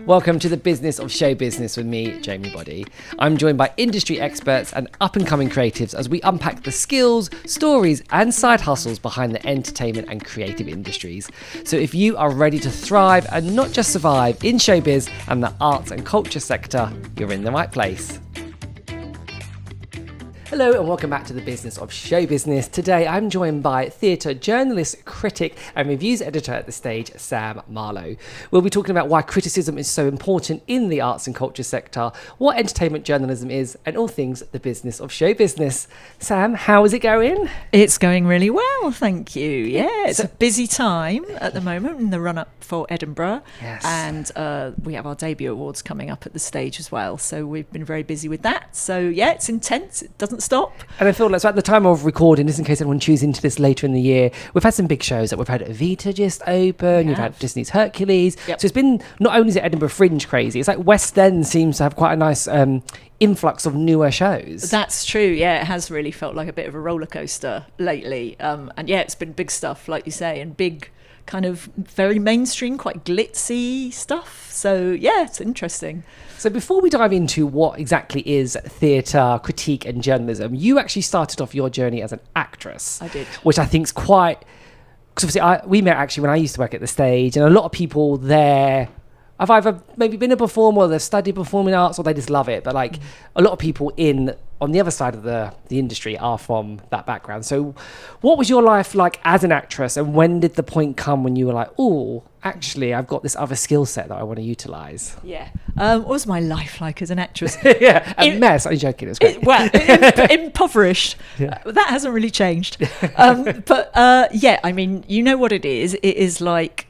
Welcome to the Business of Show Business with me, Jamie Boddy. I'm joined by industry experts and up-and-coming creatives as we unpack the skills, stories and side hustles behind the entertainment and creative industries. So if you are ready to thrive and not just survive in showbiz and the arts and culture sector, you're in the right place. Hello and welcome back to the Business of Show Business. Today I'm joined by theatre journalist, critic and reviews editor at The Stage, Sam Marlowe. We'll be talking about why criticism is so important in the arts and culture sector, what entertainment journalism is and all things the business of show business. Sam, how is it going? It's going really well, thank you. Yeah, it's a busy time at the moment in the run-up for Edinburgh. Yes. And we have our debut awards coming up at The Stage as well. So we've been very busy with that. So yeah, it's intense. It doesn't stop. And I feel like, so at the time of recording, just in case anyone tunes into this later in the year, we've had some big shows. Like we've had Evita just open, you've had Disney's Hercules. Yep. So it's been, not only is it Edinburgh Fringe crazy, it's like West End seems to have quite a nice influx of newer shows. That's true, yeah. It has really felt like a bit of a roller coaster lately. And yeah, it's been big stuff, like you say, and big kind of very mainstream, quite glitzy stuff. So yeah, it's interesting. So before we dive into what exactly is theatre, critique and journalism, you actually started off your journey as an actress. I did. Which I think is quite... Because obviously we met actually when I used to work at The Stage, and a lot of people there have either maybe been a performer or they've studied performing arts or they just love it. But like a lot of people on the other side of the industry are from that background. So what was your life like as an actress, and when did the point come when you were like, oh, actually I've got this other skill set that I want to utilise? Yeah. What was my life like as an actress? Yeah, a mess. I'm joking. It's great. Impoverished. Yeah. That hasn't really changed. But yeah, I mean, you know what it is. It is like,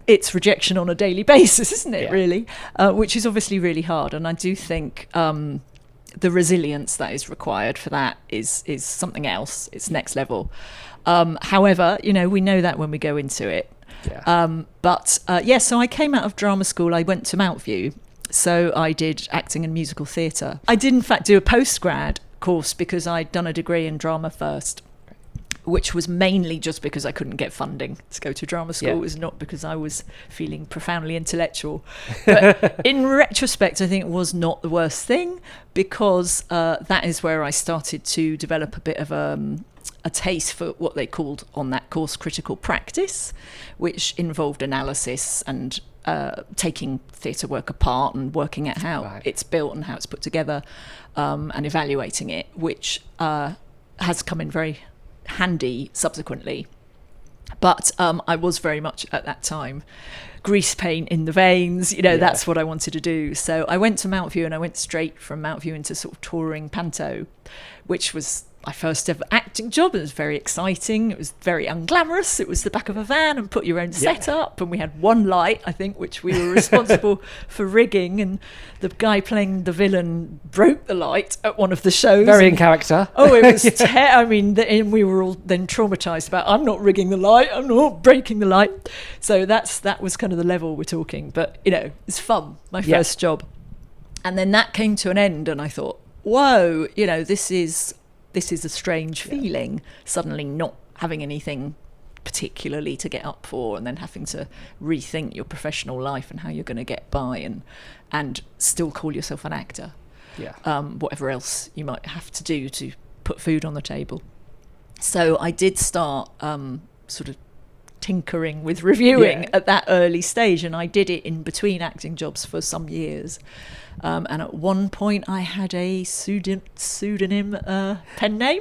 it's rejection on a daily basis, isn't it, really? Which is obviously really hard. And I do think the resilience that is required for that is something else. It's next level. However, you know, we know that when we go into it. Yeah. So I came out of drama school. I went to Mountview. So I did acting and musical theatre. I did, in fact, do a postgrad course because I'd done a degree in drama first, which was mainly just because I couldn't get funding to go to drama school. It was not because I was feeling profoundly intellectual. But in retrospect, I think it was not the worst thing, because that is where I started to develop a bit of a taste for what they called on that course critical practice, which involved analysis and taking theatre work apart and working out how it's built and how it's put together, and evaluating it, which has come in very handy subsequently. But I was very much at that time grease paint in the veins, you know. That's what I wanted to do. So I went to Mountview, and I went straight from Mountview into sort of touring panto, which was my first ever acting job. It was very exciting. It was very unglamorous. It was the back of a van and put your own set up, and we had one light, I think, which we were responsible for rigging, and the guy playing the villain broke the light at one of the shows. Very in character. Oh, it was I mean, and we were all then traumatized about, I'm not rigging the light, I'm not breaking the light. So that was kind of the level we're talking. But you know, it's fun, my first job. And then that came to an end, and I thought, whoa, you know, this is a strange feeling, suddenly not having anything particularly to get up for, and then having to rethink your professional life and how you're going to get by and still call yourself an actor. Whatever else you might have to do to put food on the table. So I did start sort of tinkering with reviewing at that early stage, and I did it in between acting jobs for some years. And at one point I had a pseudonym pen name,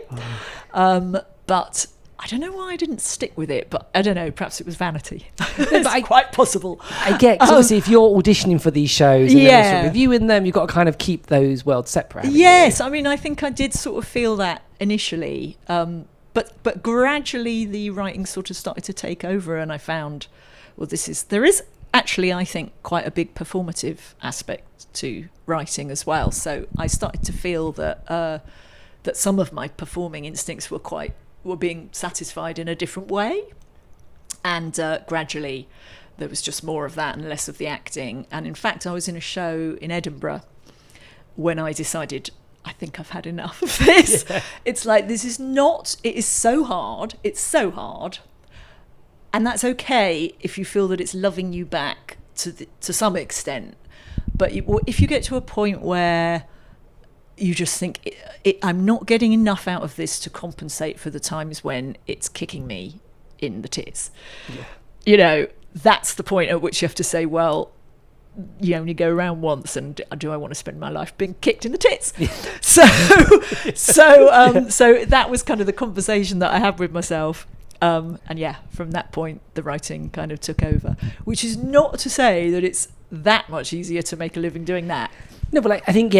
but I don't know why I didn't stick with it, but I don't know, perhaps it was vanity. It's quite possible. I get, because obviously if you're auditioning for these shows and then also reviewing them, you've got to kind of keep those worlds separate. Yes, I mean, I think I did sort of feel that initially, but gradually the writing sort of started to take over, and I found, well, there is actually, I think, quite a big performative aspect to writing as well. So I started to feel that some of my performing instincts were being satisfied in a different way, and gradually there was just more of that and less of the acting. And in fact, I was in a show in Edinburgh when I decided, I think I've had enough of this. It's like, it is so hard, and that's okay if you feel that it's loving you back to some extent. But if you get to a point where you just think, I'm not getting enough out of this to compensate for the times when it's kicking me in the tits. Yeah. That's the point at which you have to say, well, you only go around once, and do I want to spend my life being kicked in the tits? Yeah. So that was kind of the conversation that I had with myself. And from that point, the writing kind of took over, which is not to say that it's that much easier to make a living doing that. No, but I think,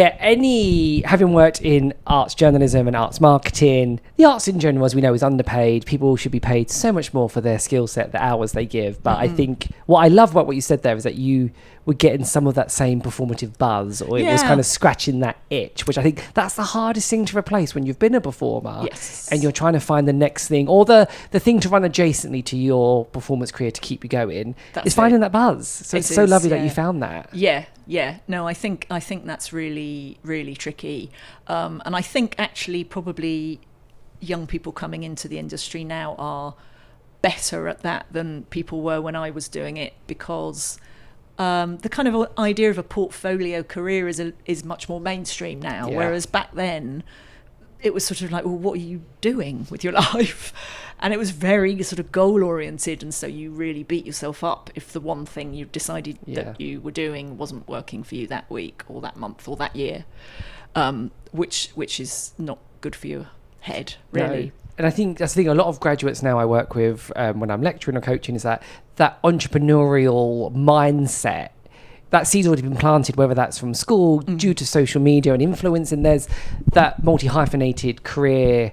having worked in arts journalism and arts marketing, the arts in general, as we know, is underpaid. People should be paid so much more for their skill set, the hours they give. But I think what I love about what you said there is that you were getting some of that same performative buzz, or it was kind of scratching that itch, which I think that's the hardest thing to replace when you've been a performer and you're trying to find the next thing, or the thing to run adjacently to your performance career to keep you going, is finding that buzz. So it's so lovely that you found that. Yeah. No, I think that's really, really tricky. And I think actually probably young people coming into the industry now are better at that than people were when I was doing it, because the kind of idea of a portfolio career is much more mainstream now, whereas back then it was sort of like, well, what are you doing with your life? And it was very sort of goal oriented, and so you really beat yourself up if the one thing you decided that you were doing wasn't working for you that week or that month or that year, which is not good for your head, really. No. And I think that's the thing, a lot of graduates now I work with when I'm lecturing or coaching is that entrepreneurial mindset, that seed's already been planted, whether that's from school, due to social media and influence, and there's that multi-hyphenated career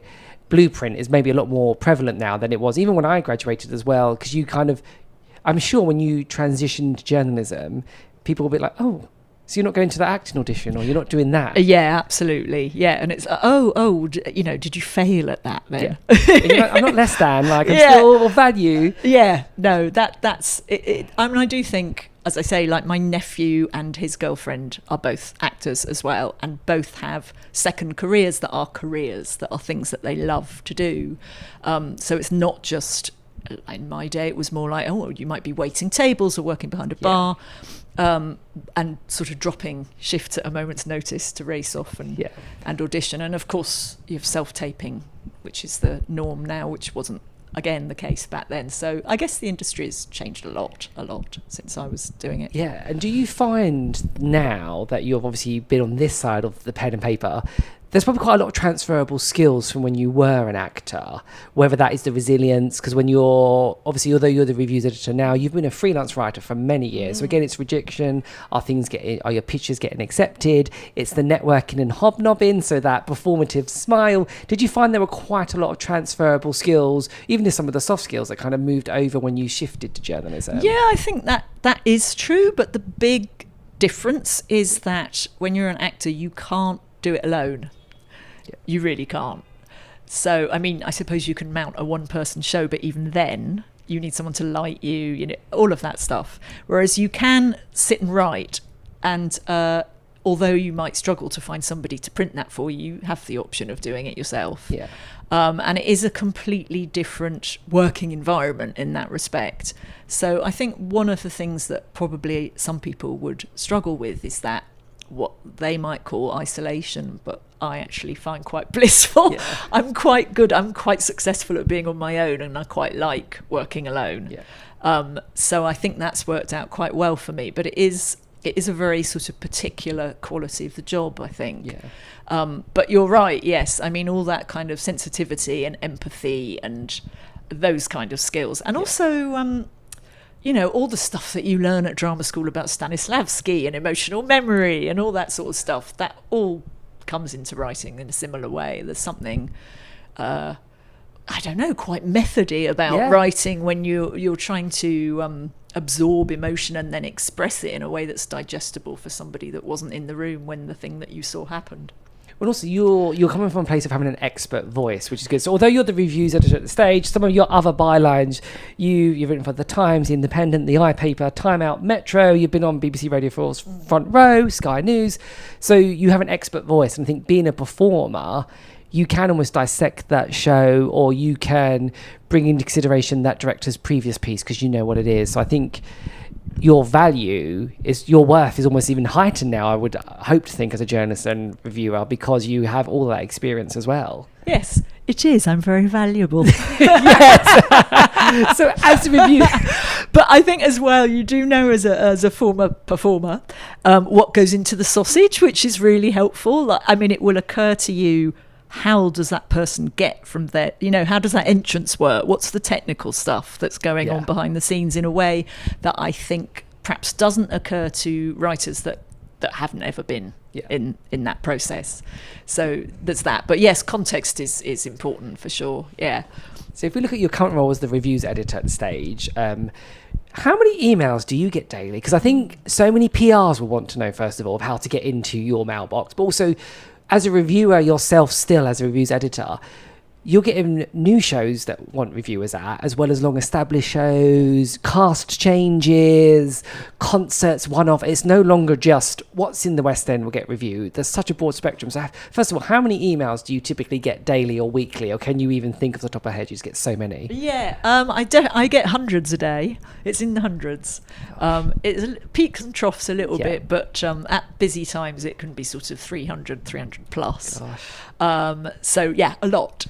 blueprint is maybe a lot more prevalent now than it was even when I graduated as well, because you kind of, I'm sure when you transitioned to journalism, people will be like, oh, so you're not going to the acting audition, or you're not doing that? Yeah, absolutely. Yeah, and it's did you fail at that then? Yeah. I'm not less than, I'm still of value. Yeah, no, that's it. I mean, I do think, as I say, like my nephew and his girlfriend are both actors as well, and both have second careers that are things that they love to do. So it's not just, in my day, it was more like, oh, you might be waiting tables or working behind a bar. And sort of dropping shifts at a moment's notice to race off and audition. And of course you have self-taping, which is the norm now, which wasn't, again, the case back then. So I guess the industry has changed a lot since I was doing it. Yeah. And do you find now that you've obviously been on this side of the pen and paper, there's probably quite a lot of transferable skills from when you were an actor, whether that is the resilience, because when you're, obviously, although you're the reviews editor now, you've been a freelance writer for many years. So again, it's rejection. Are your pitches getting accepted? It's the networking and hobnobbing, so that performative smile. Did you find there were quite a lot of transferable skills, even to some of the soft skills that kind of moved over when you shifted to journalism? Yeah, I think that is true. But the big difference is that when you're an actor, you can't do it alone. You really can't. So, I mean, I suppose you can mount a one-person show, but even then, you need someone to light you, all of that stuff. Whereas you can sit and write, and although you might struggle to find somebody to print that for you, you have the option of doing it yourself. Yeah. And it is a completely different working environment in that respect. So I think one of the things that probably some people would struggle with is that what they might call isolation, but I actually find quite blissful. Yeah. I'm quite good. I'm quite successful at being on my own, and I quite like working alone. Yeah. So I think that's worked out quite well for me. But it is a very sort of particular quality of the job, I think. Yeah. But you're right. Yes. I mean, all that kind of sensitivity and empathy and those kind of skills, and also all the stuff that you learn at drama school about Stanislavski and emotional memory and all that sort of stuff, that all comes into writing in a similar way. There's something, I don't know, quite methody about writing when you're trying to absorb emotion and then express it in a way that's digestible for somebody that wasn't in the room when the thing that you saw happened. Well, also, you're coming from a place of having an expert voice, which is good. So although you're the reviews editor at the stage, some of your other bylines, you've written for The Times, The Independent, The iPaper, Time Out, Metro, you've been on BBC Radio 4's Front Row, Sky News. So you have an expert voice. And I think being a performer, you can almost dissect that show, or you can bring into consideration that director's previous piece because you know what it is. So I think your value is, your worth is almost even heightened now, I would hope to think, as a journalist and reviewer, because you have all that experience as well. Yes, it is. I'm very valuable. Yes. So as a reviewer, but I think as well, you do know as a former performer what goes into the sausage, which is really helpful. Like, I mean, it will occur to you, how does that person get from there? You know, how does that entrance work? What's the technical stuff that's going on behind the scenes, in a way that I think perhaps doesn't occur to writers that haven't ever been in that process. So there's that. But yes, context is important for sure. Yeah. So if we look at your current role as the reviews editor at the Stage, how many emails do you get daily? Because I think so many PRs will want to know, first of all, of how to get into your mailbox, but also as a reviewer yourself, still as a reviews editor, you're getting new shows that want reviewers at, as well as long established shows, cast changes, concerts, one-off. It's no longer just what's in the West End will get reviewed. There's such a broad spectrum. So first of all, how many emails do you typically get daily or weekly, or can you even think off the top of your head? You just get so many. Yeah, I get hundreds a day. It's in the hundreds. It peaks and troughs a little bit, but at busy times it can be sort of 300 plus. So yeah, a lot.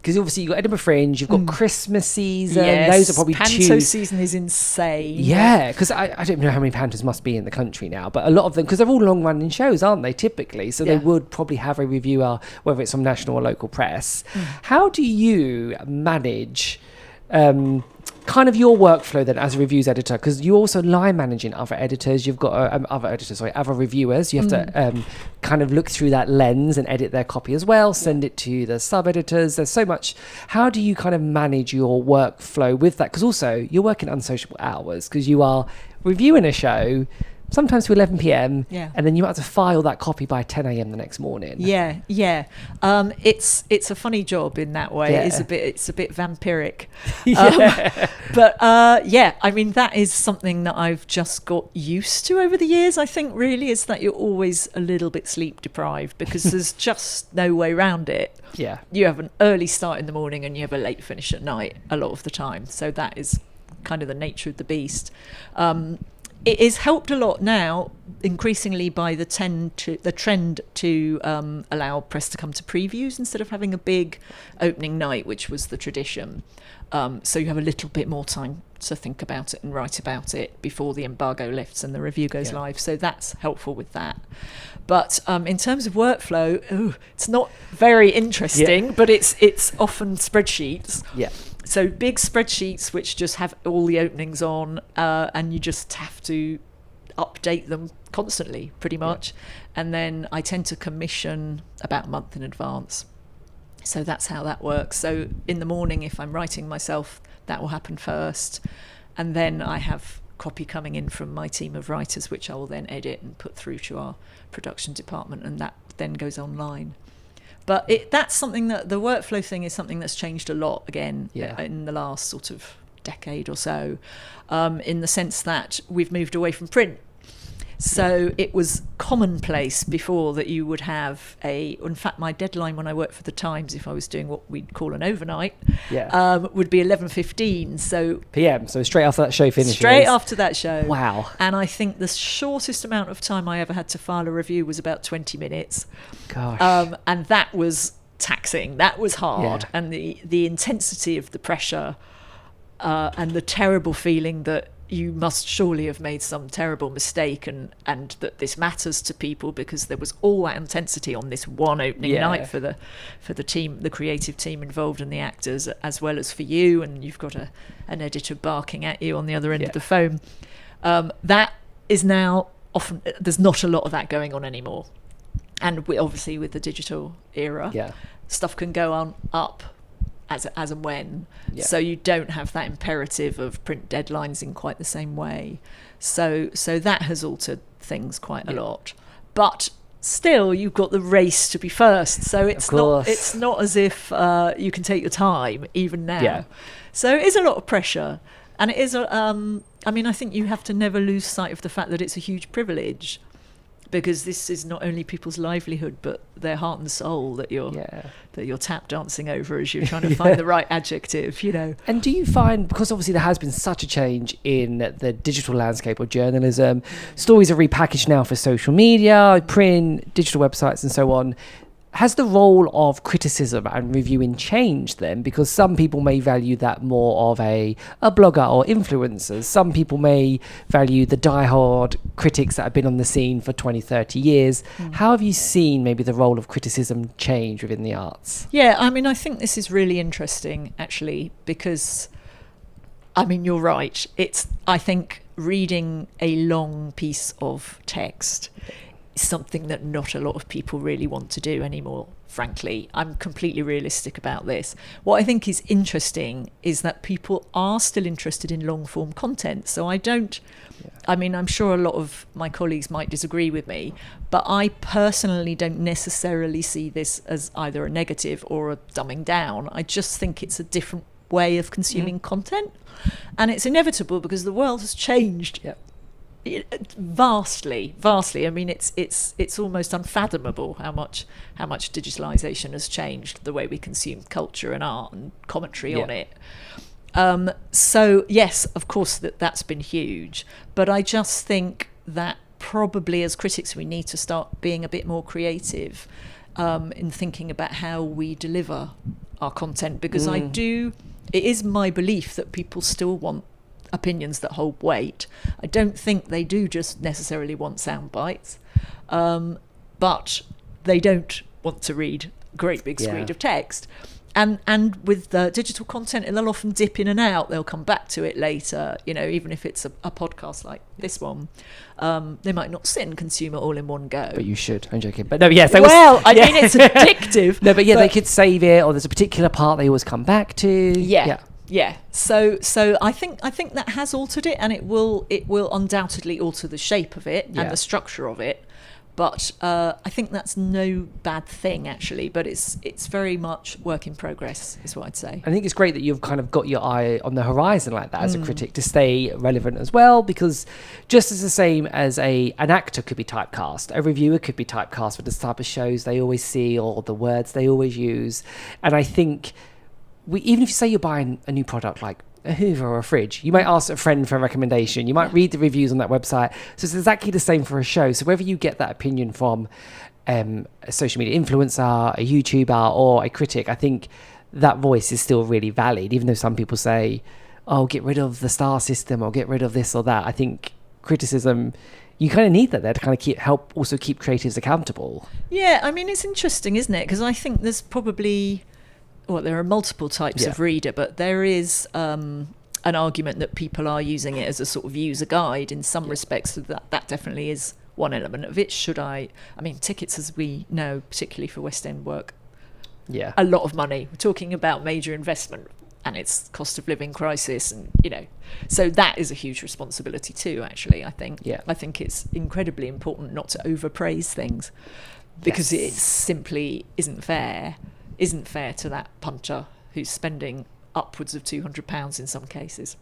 Because obviously you've got Edinburgh Fringe, you've got Christmas season. Yes, those are probably Panto season is insane. Yeah, because I don't know how many Pantos must be in the country now, but a lot of them, because they're all long-running shows, aren't they, typically? So they would probably have a reviewer, whether it's from national or local press. How do you manage kind of your workflow then as a reviews editor? Because you also line managing other editors. You've got other reviewers. You have to kind of look through that lens and edit their copy as well, send it to the sub-editors. There's so much. How do you kind of manage your workflow with that? Because also you're working unsociable hours, because you are reviewing a show sometimes to 11 p.m. and then you have to file that copy by 10 a.m. the next morning. It's a funny job in that way. It's a bit vampiric. But I mean, that is something that I've just got used to over the years. I think really is that you're always a little bit sleep deprived, because there's just no way around it. You have an early start in the morning and you have a late finish at night a lot of the time. So that is kind of the nature of the beast. It is helped a lot now, increasingly, by the trend to allow press to come to previews instead of having a big opening night, which was the tradition. So you have a little bit more time to think about it and write about it before the embargo lifts and the review goes live. So that's helpful with that. But in terms of workflow, it's not very interesting, but it's often spreadsheets. So big spreadsheets which just have all the openings on, and you just have to update them constantly, pretty much. And then I tend to commission about a month in advance. So that's how that works. So in the morning, if I'm writing myself, that will happen first. And then I have copy coming in from my team of writers, which I will then edit and put through to our production department, and that then goes online. But that's something that the workflow thing is something that's changed a lot again in the last sort of decade or so, in the sense that we've moved away from print. So it was commonplace before that you would have in fact, my deadline when I worked for the Times, if I was doing what we'd call an overnight, would be 11:15. So PM. So straight after that show finishes. Straight after that show. Wow. And I think the shortest amount of time I ever had to file a review was about 20 minutes. Gosh. And that was taxing. That was hard. And the intensity of the pressure and the terrible feeling that you must surely have made some terrible mistake, and that this matters to people, because there was all that intensity on this one opening night for the team, the creative team involved, and the actors, as well as for you, and you've got an editor barking at you on the other end of the phone. That is now often, there's not a lot of that going on anymore, and obviously with the digital era, stuff can go on up as and when, so you don't have that imperative of print deadlines in quite the same way. So that has altered things quite a lot. But still, you've got the race to be first. So it's not as if you can take your time even now. So it is a lot of pressure, and it is I mean, I think you have to never lose sight of the fact that it's a huge privilege, because this is not only people's livelihood but their heart and soul that you're tap dancing over as you're trying to find the right adjective, you know. And do you find, because obviously there has been such a change in the digital landscape of journalism, stories are repackaged now for social media, print, digital websites and so on, has the role of criticism and reviewing changed then? Because some people may value that more of a blogger or influencers. Some people may value the diehard critics that have been on the scene for 20, 30 years. How have you seen maybe the role of criticism change within the arts? Yeah, I mean, I think this is really interesting, actually, because, I mean, you're right. I think reading a long piece of text something that not a lot of people really want to do anymore, frankly. I'm completely realistic about this. What I think is interesting is that people are still interested in long form content. So I mean, I'm sure a lot of my colleagues might disagree with me, but I personally don't necessarily see this as either a negative or a dumbing down. I just think it's a different way of consuming content, and it's inevitable because the world has changed. Vastly. I mean, it's almost unfathomable how much digitalization has changed the way we consume culture and art and commentary on it. So yes, of course that's been huge, but I just think that probably as critics we need to start being a bit more creative in thinking about how we deliver our content, because it is my belief that people still want opinions that hold weight. I don't think they do just necessarily want sound bites, but they don't want to read a great big screed of text. And with digital content, they'll often dip in and out. They'll come back to it later, you know, even if it's a podcast like this one. They might not sit and consume it all in one go. But you should. I'm joking. But no, yes. I mean, it's addictive. No, but they could save it, or there's a particular part they always come back to. Yeah. So I think that has altered it, and it will undoubtedly alter the shape of it and the structure of it. But I think that's no bad thing, actually. But it's very much work in progress, is what I'd say. I think it's great that you've kind of got your eye on the horizon like that as a critic, to stay relevant as well, because just as the same as an actor could be typecast, a reviewer could be typecast for the type of shows they always see or the words they always use. And I think even if you say you're buying a new product like a Hoover or a fridge, you might ask a friend for a recommendation, you might read the reviews on that website. So it's exactly the same for a show. So whether you get that opinion from a social media influencer, a YouTuber or a critic, I think that voice is still really valid, even though some people say, oh, get rid of the star system or get rid of this or that. I think criticism, you kind of need that there to kind of help keep creatives accountable. Yeah, I mean, it's interesting, isn't it? Because I think there's probably... Well, there are multiple types of reader, but there is an argument that people are using it as a sort of user guide in some respects. So that definitely is one element of it. I mean, tickets, as we know, particularly for West End work, a lot of money. We're talking about major investment and its cost of living crisis, and so that is a huge responsibility too. Actually, I think it's incredibly important not to overpraise things, because it simply isn't fair to that punter who's spending upwards of £200 in some cases.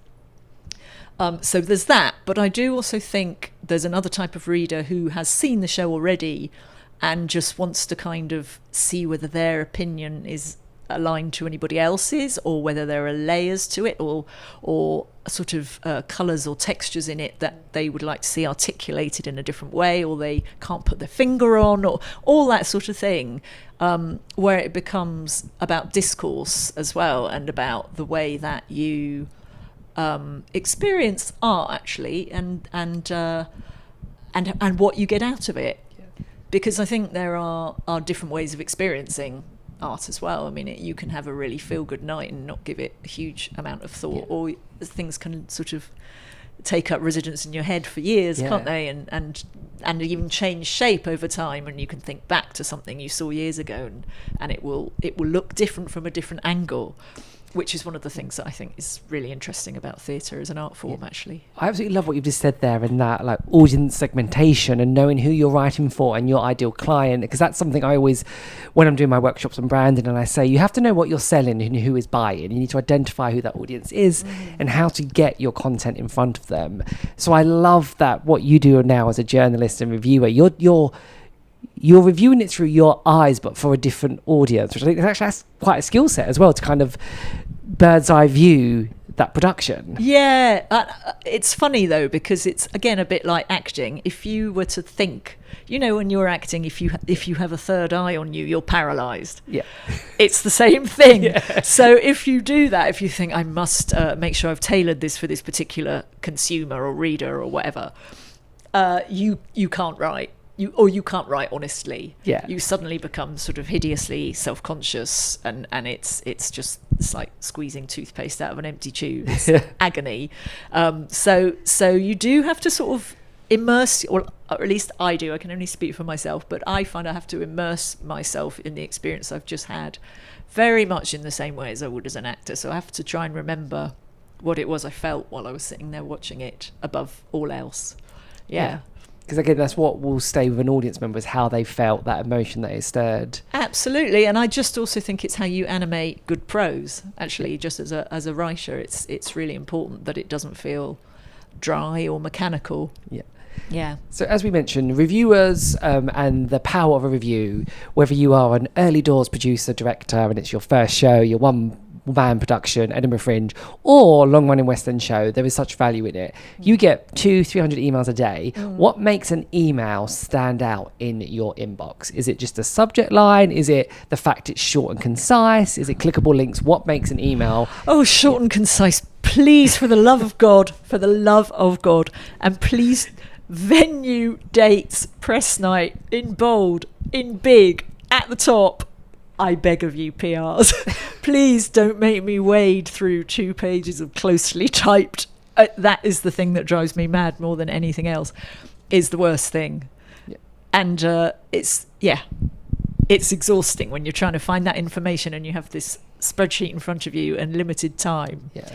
So there's that. But I do also think there's another type of reader who has seen the show already and just wants to kind of see whether their opinion is aligned to anybody else's, or whether there are layers to it, or sort of colours or textures in it that they would like to see articulated in a different way, or they can't put their finger on, or all that sort of thing, where it becomes about discourse as well, and about the way that you experience art, actually, and what you get out of it. Because I think there are different ways of experiencing art as well. I mean, you can have a really feel-good night and not give it a huge amount of thought, or things can sort of take up residence in your head for years, can't they? And even change shape over time, and you can think back to something you saw years ago, and it will look different from a different angle. which is one of the things that I think is really interesting about theatre as an art form, actually. I absolutely love what you've just said there, and that like audience segmentation and knowing who you're writing for and your ideal client, because that's something I always, when I'm doing my workshops on branding, and I say you have to know what you're selling and who is buying. You need to identify who that audience is and how to get your content in front of them. So I love that what you do now as a journalist and reviewer, you're reviewing it through your eyes, but for a different audience, which I think that's quite a skill set as well, to kind of bird's eye view that production. Yeah, it's funny though, because it's again a bit like acting. If you were to think, when you're acting, if you have a third eye on you, you're paralyzed. Yeah, it's the same thing. Yeah. So if you do that, if you think I must make sure I've tailored this for this particular consumer or reader or whatever, you can't write. You can't write honestly. Yeah. You suddenly become sort of hideously self-conscious, and it's like squeezing toothpaste out of an empty tube. It's agony. So you do have to sort of immerse, or at least I do. I can only speak for myself, but I find I have to immerse myself in the experience I've just had, very much in the same way as I would as an actor. So I have to try and remember what it was I felt while I was sitting there watching it, above all else. Yeah. Because again, that's what will stay with an audience member, is how they felt, that emotion that is stirred. Absolutely, and I just also think it's how you animate good prose. Actually, just as a writer, it's really important that it doesn't feel dry or mechanical. Yeah. So as we mentioned, reviewers and the power of a review, whether you are an early doors producer, director, and it's your first show, your one-man production, Edinburgh Fringe, or long-running West End show, there is such value in it. You get 200-300 emails a day. What makes an email stand out in your inbox? Is it just a subject line? Is it the fact it's short and concise? Is it clickable links? What makes an email? Oh, short and concise. Please, for the love of God, and please, venue, dates, press night, in bold, in big, at the top. I beg of you, PRs, please don't make me wade through 2 pages of closely typed. That is the thing that drives me mad more than anything else, is the worst thing. Yeah. And it's exhausting when you're trying to find that information and you have this spreadsheet in front of you and limited time. Yeah.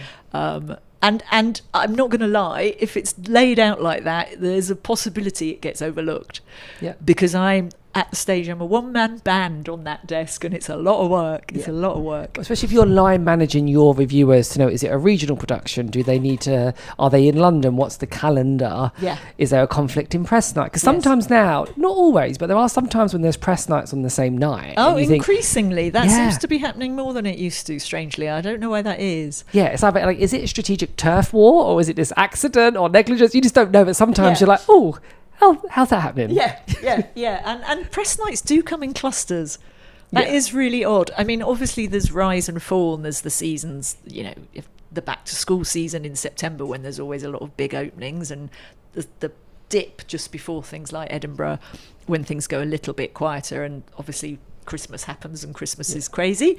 And I'm not going to lie, if it's laid out like that, there's a possibility it gets overlooked. Yeah. Because I'm at the stage, I'm a one-man band on that desk, and it's a lot of work. It's a lot of work. Especially if you're line managing your reviewers to know, is it a regional production? Do they need to, are they in London? What's the calendar? Yeah. Is there a conflict in press night? Because sometimes now, not always, but there are some times when there's press nights on the same night. Oh, increasingly. That seems to be happening more than it used to, strangely. I don't know why that is. Yeah, it's either like, is it a strategic turf war, or is it this accident or negligence? You just don't know, but sometimes you're like, oh, how's that happening? Yeah. And press nights do come in clusters. That is really odd. I mean, obviously there's rise and fall, and there's the seasons, if the back to school season in September, when there's always a lot of big openings, and the dip just before things like Edinburgh, when things go a little bit quieter, and obviously Christmas happens, and Christmas is crazy.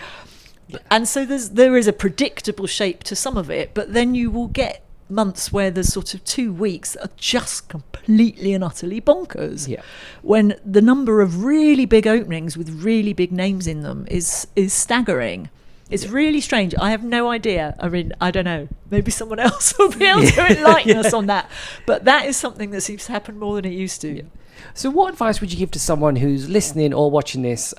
Yeah. And so there is a predictable shape to some of it, but then you will get months where there's sort of 2 weeks that are just completely and utterly bonkers, when the number of really big openings with really big names in them is staggering. It's really strange. I have no idea. I mean, I don't know. Maybe someone else will be able to enlighten us on that. But that is something that seems to happen more than it used to. Yeah. So what advice would you give to someone who's listening or watching this,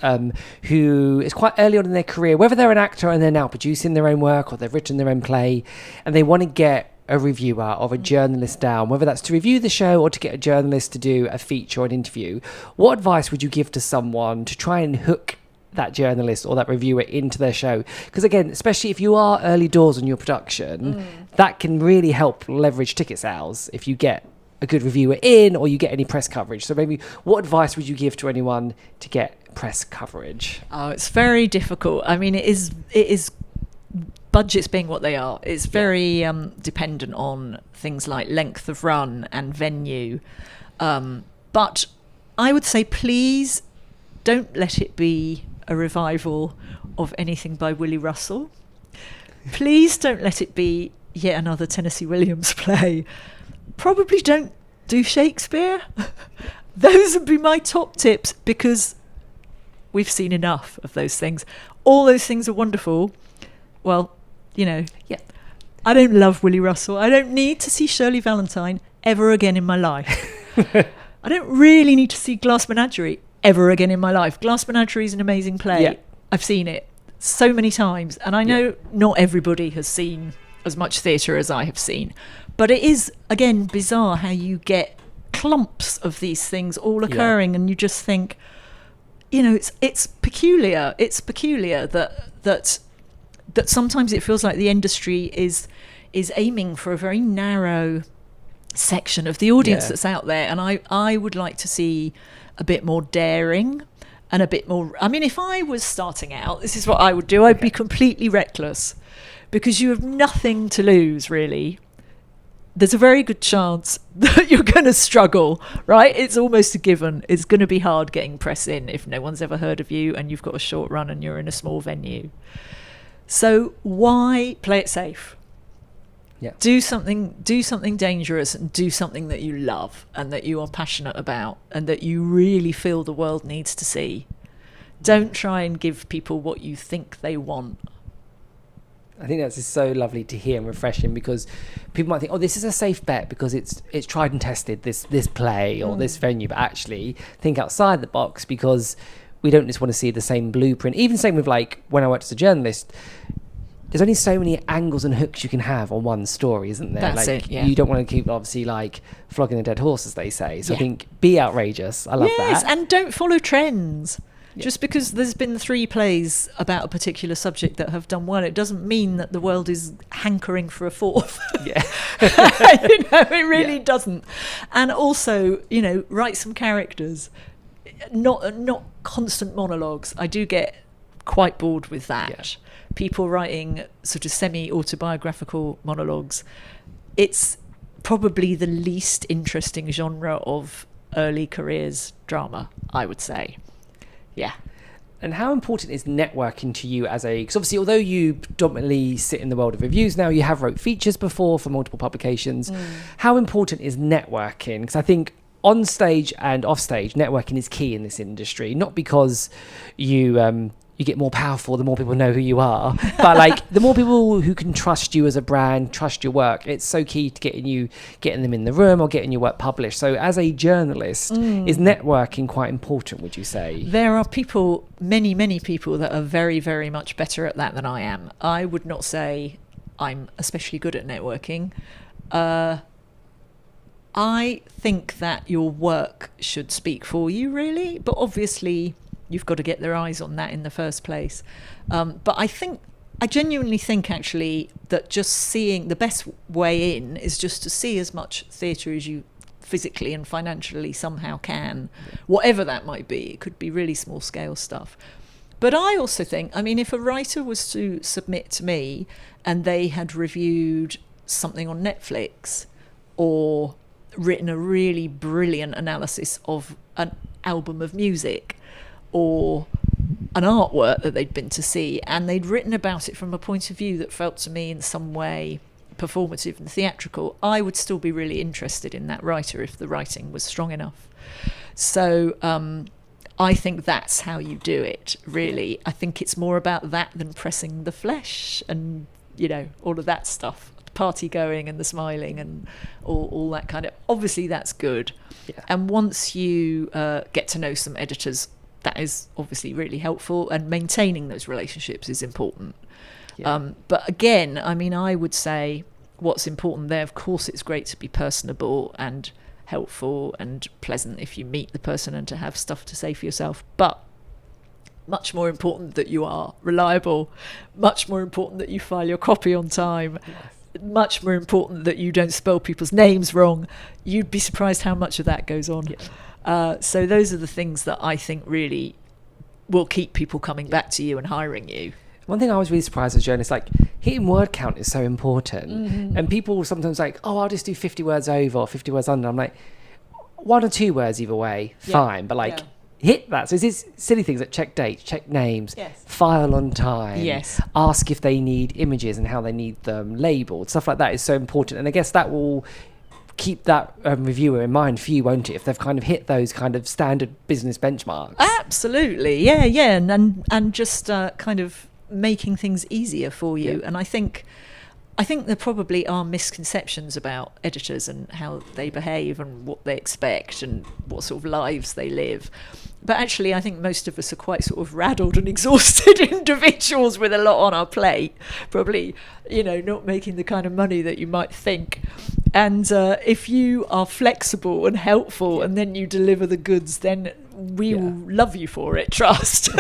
who is quite early on in their career, whether they're an actor and they're now producing their own work, or they've written their own play, and they want to get a reviewer or a journalist down, whether that's to review the show or to get a journalist to do a feature or an interview? What advice would you give to someone to try and hook that journalist or that reviewer into their show? Because again, especially if you are early doors on your production, that can really help leverage ticket sales if you get a good reviewer in, or you get any press coverage. So maybe what advice would you give to anyone to get press coverage? Oh, it's very difficult. I mean, it is budgets being what they are, it's very dependent on things like length of run and venue. But I would say, please don't let it be a revival of anything by Willie Russell. Please don't let it be yet another Tennessee Williams play. Probably don't do Shakespeare. Those would be my top tips, because we've seen enough of those things. All those things are wonderful. Well, you know. Yeah. I don't love Willie Russell. I don't need to see Shirley Valentine ever again in my life. I don't really need to see Glass Menagerie ever again in my life. Glass Menagerie is an amazing play. Yeah. I've seen it so many times, and I know not everybody has seen as much theatre as I have seen, but it is, again, bizarre how you get clumps of these things all occurring, and you just think, you know, it's peculiar. It's peculiar that sometimes it feels like the industry is aiming for a very narrow section of the audience that's out there, and I would like to see a bit more daring and a bit more. I mean, if I was starting out, this is what I would do. I'd be completely reckless, because you have nothing to lose, really. There's a very good chance that you're going to struggle, right? It's almost a given. It's going to be hard getting press in if no one's ever heard of you and you've got a short run and you're in a small venue. So why play it safe? Yeah. Do something dangerous, and do something that you love and that you are passionate about and that you really feel the world needs to see. Don't try and give people what you think they want. I think that's just so lovely to hear and refreshing, because people might think, oh, this is a safe bet because it's tried and tested, this play or this venue, but actually think outside the box, because we don't just want to see the same blueprint. Even same with, like, when I worked as a journalist, there's only so many angles and hooks you can have on one story, isn't there? That's like, it, yeah. You don't want to keep, obviously, like, flogging a dead horse, as they say. So I think be outrageous. I love that. Yes, and don't follow trends. Just because there's been 3 plays about a particular subject that have done well, it doesn't mean that the world is hankering for a 4th. Yeah. You know, it really doesn't. And also, you know, write some characters, not constant monologues. I do get quite bored with that. Yeah. People writing sort of semi-autobiographical monologues. It's probably the least interesting genre of early careers drama, I would say. Yeah. And how important is networking to you because obviously, although you predominantly sit in the world of reviews now, you have wrote features before for multiple publications. How important is networking? Because I think on stage and off stage, networking is key in this industry, not because you get more powerful the more people know who you are, but like the more people who can trust you as a brand, trust your work. It's so key to getting them in the room or getting your work published. So as a journalist, is networking quite important, would you say? There are people, many people, that are very, very much better at that than I am. I would not say I'm especially good at networking. I think that your work should speak for you, really, but obviously you've got to get their eyes on that in the first place. But I genuinely think, actually, that just seeing, the best way in is just to see as much theatre as you physically and financially somehow can, whatever that might be. It could be really small scale stuff. But I also think, I mean, if a writer was to submit to me and they had reviewed something on Netflix or written a really brilliant analysis of an album of music or an artwork that they'd been to see, and they'd written about it from a point of view that felt to me in some way performative and theatrical, I would still be really interested in that writer if the writing was strong enough. So I think that's how you do it, really. I think it's more about that than pressing the flesh and, you know, all of that stuff. Party going and the smiling and all that kind of, obviously that's good. And once you get to know some editors, that is obviously really helpful, and maintaining those relationships is important. But again, I mean, I would say what's important there, of course, it's great to be personable and helpful and pleasant if you meet the person and to have stuff to say for yourself, but much more important that you are reliable, much more important that you file your copy on time, much more important that you don't spell people's names wrong. You'd be surprised how much of that goes on. So those are the things that I think really will keep people coming back to you and hiring you. One thing I was really surprised as a journalist, like, hitting word count is so important. And people sometimes like, oh, I'll just do 50 words over or 50 words under. I'm like, 1 or 2 words either way, fine. But like, hit that. So it's these silly things like check dates, check names, file on time, ask if they need images and how they need them labelled. Stuff like that is so important. And I guess that will keep that reviewer in mind for you, won't it, if they've kind of hit those kind of standard business benchmarks? Absolutely, yeah. And just kind of making things easier for you. Yeah. And I think there probably are misconceptions about editors and how they behave and what they expect and what sort of lives they live. But actually, I think most of us are quite sort of raddled and exhausted individuals with a lot on our plate, probably, not making the kind of money that you might think. And if you are flexible and helpful and then you deliver the goods, then we will love you for it, trust.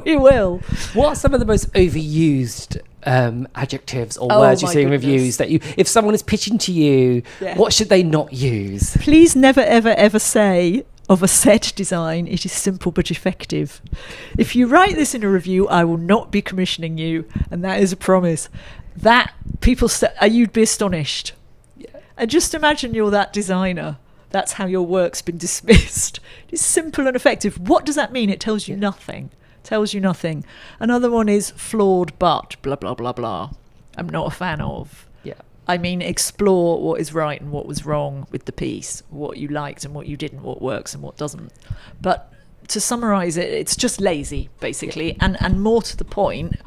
We will. What are some of the most overused adjectives or words you see in reviews that if someone is pitching to you, what should they not use? Please never, ever, ever say of a set design, it is simple but effective. If you write this in a review, I will not be commissioning you, and that is a promise. That people say, you'd be astonished. Yeah. And just imagine you're that designer. That's how your work's been dismissed. It's simple and effective. What does that mean? It tells you nothing. Tells you nothing. Another one is flawed but blah blah blah blah. I'm not a fan of. Yeah. I mean, explore what is right and what was wrong with the piece, what you liked and what you didn't, what works and what doesn't. But to summarise it, it's just lazy, basically, and more to the point,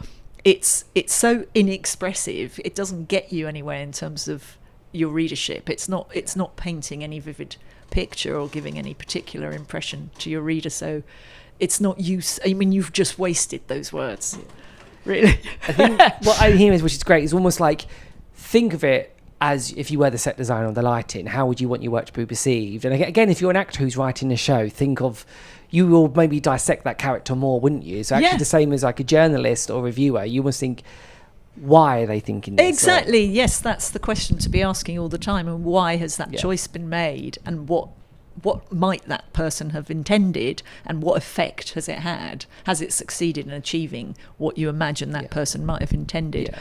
it's so inexpressive. It doesn't get you anywhere in terms of your readership. It's not painting any vivid picture or giving any particular impression to your reader. So it's not use. I mean, you've just wasted those words. Really. I think what I'm hearing, which is great, is almost like, think of it as if you were the set designer or the lighting. How would you want your work to be perceived? And again, if you're an actor who's writing a show, think of, you will maybe dissect that character more, wouldn't you? So actually the same as like a journalist or reviewer, you must think, why are they thinking this? Exactly. Yes, that's the question to be asking all the time. And why has that choice been made? And what might that person have intended? And what effect has it had? Has it succeeded in achieving what you imagine that person might have intended? Yeah.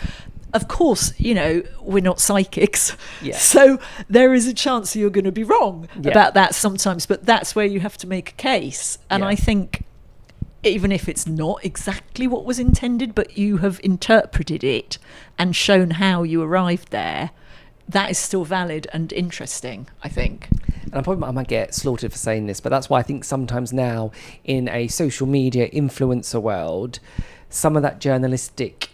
Of course, we're not psychics. Yeah. So there is a chance you're going to be wrong about that sometimes. But that's where you have to make a case. And I think even if it's not exactly what was intended, but you have interpreted it and shown how you arrived there, that is still valid and interesting, I think. And I might get slaughtered for saying this, but that's why I think sometimes now in a social media influencer world, some of that journalistic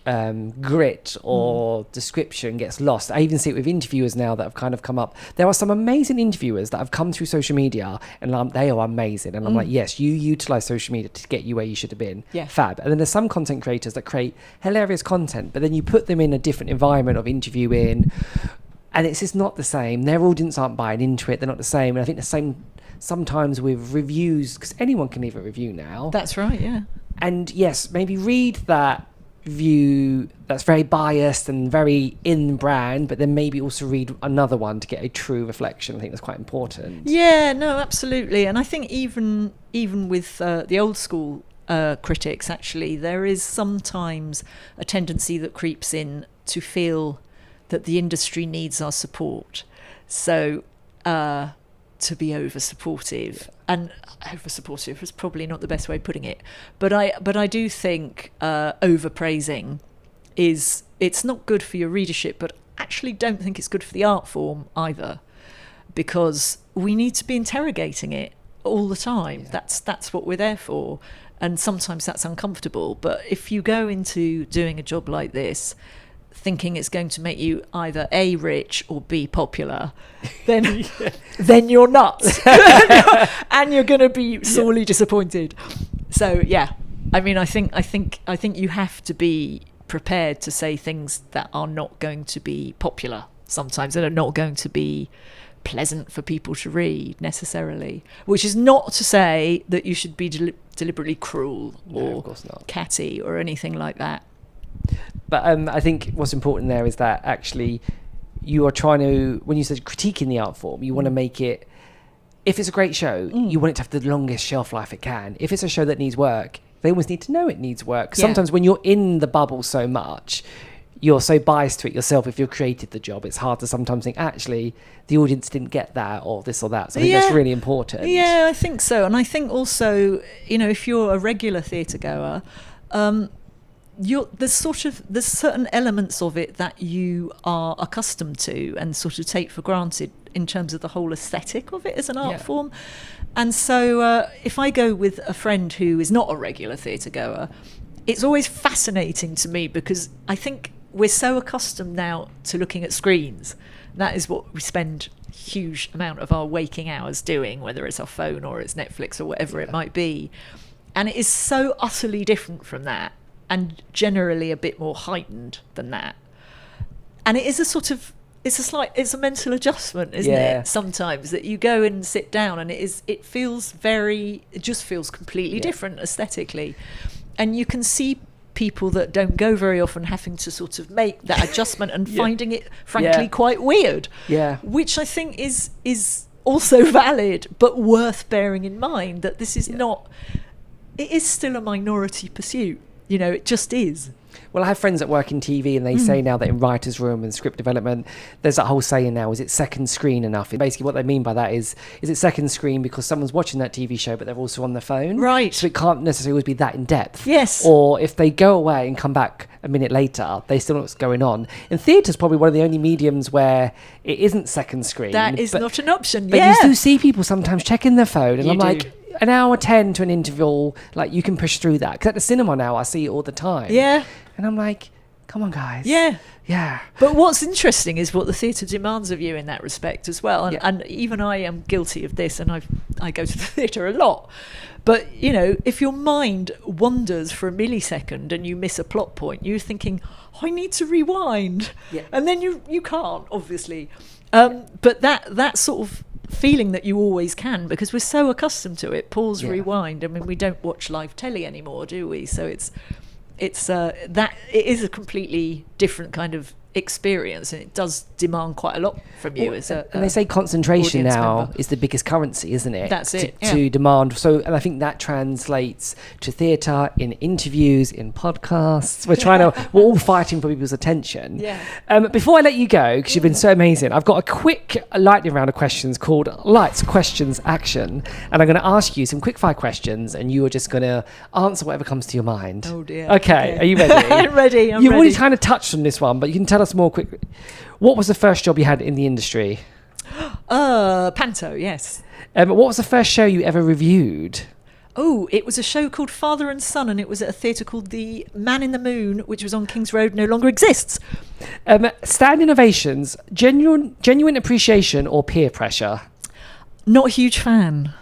grit or description gets lost. I even see it with interviewers now that have kind of come up. There are some amazing interviewers that have come through social media and they are amazing. And I'm like, yes, you utilise social media to get you where you should have been. Yeah. Fab. And then there's some content creators that create hilarious content, but then you put them in a different environment of interviewing and it's just not the same. Their audience aren't buying into it. They're not the same. And I think the same sometimes with reviews, because anyone can leave a review now. That's right, yeah. And yes, maybe read that view that's very biased and very in brand, but then maybe also read another one to get a true reflection. I think that's quite important. Yeah, no, absolutely. And I think even with the old school critics, actually, there is sometimes a tendency that creeps in to feel that the industry needs our support. So to be over-supportive. And over-supportive is probably not the best way of putting it. But I do think over-praising it's not good for your readership, but actually don't think it's good for the art form either, because we need to be interrogating it all the time. Yeah. That's what we're there for. And sometimes that's uncomfortable. But if you go into doing a job like this thinking it's going to make you either A, rich, or B, popular, then then you're nuts. And you're going to be sorely disappointed. So I mean, I think you have to be prepared to say things that are not going to be popular sometimes, that are not going to be pleasant for people to read necessarily, which is not to say that you should be deliberately cruel or catty or anything like that. But I think what's important there is that actually you are trying to, when you said critiquing the art form, you want to make it, if it's a great show, you want it to have the longest shelf life it can. If it's a show that needs work, they almost need to know it needs work. Sometimes when you're in the bubble so much, you're so biased to it yourself. If you've created the job, it's hard to sometimes think, actually, the audience didn't get that or this or that. So I think that's really important. Yeah, I think so. And I think also, if you're a regular theatre goer, there's certain elements of it that you are accustomed to and sort of take for granted in terms of the whole aesthetic of it as an art form. And so if I go with a friend who is not a regular theatre goer it's always fascinating to me, because I think we're so accustomed now to looking at screens. That is what we spend a huge amount of our waking hours doing, whether it's our phone or it's Netflix or whatever it might be. And it is so utterly different from that, and generally a bit more heightened than that. And it is a sort of, it's a mental adjustment, isn't it? Sometimes that you go and sit down, and it just feels completely different aesthetically. And you can see people that don't go very often having to sort of make that adjustment and finding it, frankly, quite weird. Yeah. Which I think is also valid, but worth bearing in mind that this is not, it is still a minority pursuit. You know, it just is. Well, I have friends that work in TV, and they say now that in writer's room and script development, there's that whole saying now, is it second screen enough? And basically what they mean by that is it second screen because someone's watching that TV show, but they're also on their phone? Right. So it can't necessarily always be that in depth. Yes. Or if they go away and come back a minute later, they still know what's going on. And theatre's probably one of the only mediums where it isn't second screen. That is not an option. But you do see people sometimes checking their phone, and I'm do. like, an hour 10 to an interval, like, you can push through that. Because at the cinema now, I see it all the time. Yeah. And I'm like, come on, guys. Yeah. Yeah. But what's interesting is what the theatre demands of you in that respect as well. And even I am guilty of this, and I go to the theatre a lot. But, you know, if your mind wanders for a millisecond and you miss a plot point, you're thinking, I need to rewind. Yeah. And then you can't, obviously. But that sort of feeling that you always can, because we're so accustomed to it, pause, rewind. I mean, we don't watch live telly anymore, do we? So it is a completely different kind of experience, and it does demand quite a lot from you as a and they say concentration now member. Is the biggest currency, isn't it? That's it. To demand. So, and I think that translates to theatre, in interviews, in podcasts. We're all fighting for people's attention. Yeah. Before I let you go, because you've been so amazing, I've got a quick lightning round of questions called Lights, Questions, Action, and I'm going to ask you some quick fire questions, and you are just going to answer whatever comes to your mind. Oh dear. Okay. Are you ready? I'm ready. You've already kind of touched on this one, but you can tell us more quickly. What was the first job you had in the industry? Panto, yes. What was the first show you ever reviewed? Oh, it was a show called Father and Son, and it was at a theatre called The Man in the Moon, which was on King's Road, no longer exists. Standing ovations, genuine appreciation, or peer pressure? Not a huge fan.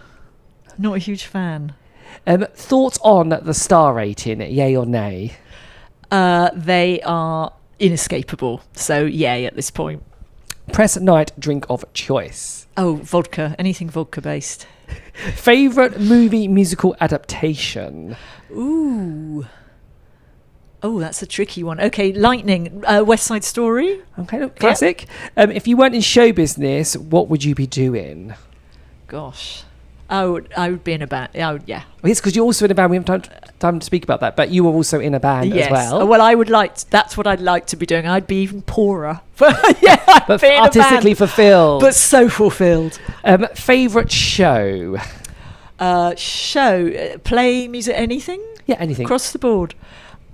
Thoughts on the star rating, yay or nay? They are inescapable, so yay at this point. Press night drink of choice? Oh, vodka. Anything vodka based. Favourite movie musical adaptation? Ooh. Oh, that's a tricky one. Okay, Lightning. West Side Story. Okay, classic. Yep. If you weren't in show business, what would you be doing? Gosh. I would be in a band. Oh, yeah. Well, yes, because you're also in a band. We haven't time to speak about that, but you were also in a band as well. Well, that's what I'd like to be doing. I'd be even poorer. But artistically fulfilled. But so fulfilled. Favourite show? Play, music, anything? Yeah, anything. Across the board.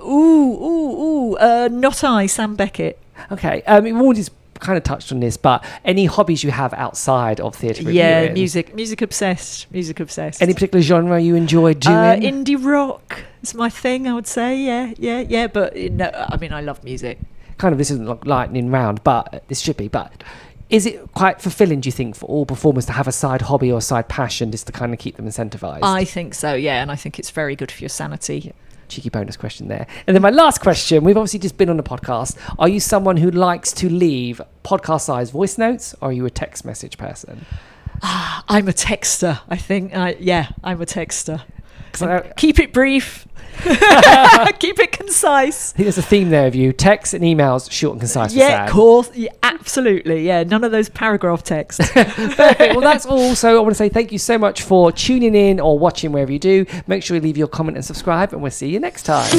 Ooh. Not I, Sam Beckett. Okay. We've already kind of touched on this, but any hobbies you have outside of theatre reviewing? Yeah, music obsessed. Any particular genre you enjoy doing? Indie rock is my thing, I would say. Yeah. But no, I mean, I love music. Kind of, this isn't like lightning round, but this should be. But is it quite fulfilling, do you think, for all performers to have a side hobby or a side passion just to kind of keep them incentivised? I think so, yeah, and I think it's very good for your sanity. Yeah. Cheeky bonus question there. And then my last question, we've obviously just been on a podcast. Are you someone who likes to leave podcast-sized voice notes, or are you a text message person? I'm a texter, I think. I'm a texter. Keep it brief. Keep it concise. I think there's a theme there of you. Texts and emails, short and concise. Yeah, of course. Yeah, absolutely. Yeah, none of those paragraph texts. Perfect. Well, that's all. So I want to say thank you so much for tuning in or watching wherever you do. Make sure you leave your comment and subscribe, and we'll see you next time.